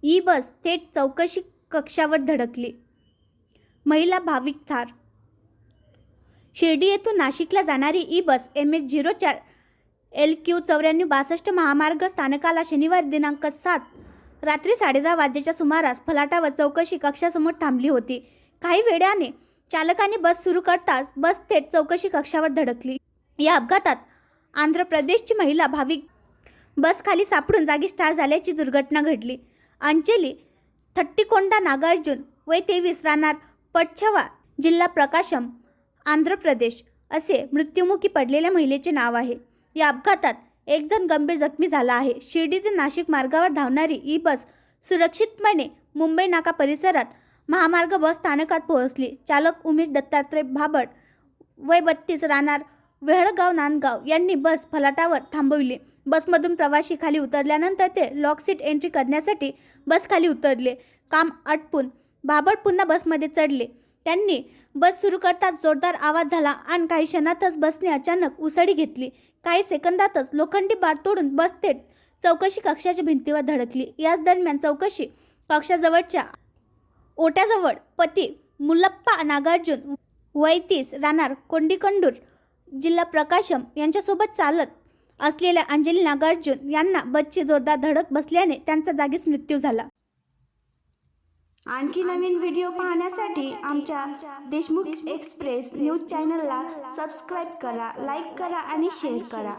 E बस थेट चौकशी कक्षावर धडकली. महिला भाविक ठार. शिर्डी येथून नाशिकला जाणारी ई बस MH04 LQ 9462 महामार्ग स्थानकाला शनिवार दिनांक 7 रात्री 10:30 वाजेच्या सुमारास फलाटावर चौकशी कक्षासमोर थांबली होती. काही वेळाने चालकाने बस सुरू करताच बस थेट चौकशी कक्षावर धडकली. या अपघातात आंध्र प्रदेशची महिला भाविक बस खाली सापडून जागीच ठार झाल्याची दुर्घटना घडली. अंजली थट्टीकोंडा नागार्जुन वय 23 राहणार पटछवा जिल्हा प्रकाशम आंध्र प्रदेश असे मृत्युमुखी पडलेल्या महिलेचे नाव आहे. या अपघातात एक जण गंभीर जखमी झाला आहे. शिर्डी ते नाशिक मार्गावर धावणारी ई बस सुरक्षितपणे मुंबई नाका परिसरात महामार्ग बस स्थानकात पोहोचली. चालक उमेश दत्तात्रय भाबड वय 32 राहणार वेहळगाव नांदगाव यांनी बस फलाटावर थांबवली. बसमधून प्रवासी खाली उतरल्यानंतर ते लॉक सीट एंट्री करण्यासाठी बस खाली उतरले. काम आटपून भाबड पुन्हा बसमध्ये चढले. त्यांनी बस सुरू करताच जोरदार आवाज झाला आणि काही क्षणातच बसने अचानक उसळी घेतली. काही सेकंदातच लोखंडी बार तोडून बस थेट चौकशी कक्षाच्या भिंतीवर धडकली. याच दरम्यान चौकशी कक्षाजवळच्या ओट्याजवळ पती मुल्लप्पा नागार्जुन वय 30 राहणार कोंडीकंडूर जिल्हा प्रकाशम यांच्यासोबत चालत असलेल्या अंजली नागार्जुन यांना बसची जोरदार धडक बसल्याने त्यांचा जागीच मृत्यू झाला. आणखी नवीन व्हिडिओ पाहण्यासाठी आमच्या देशमुख एक्सप्रेस न्यूज चॅनलला सबस्क्राईब करा, लाईक करा आणि शेअर करा.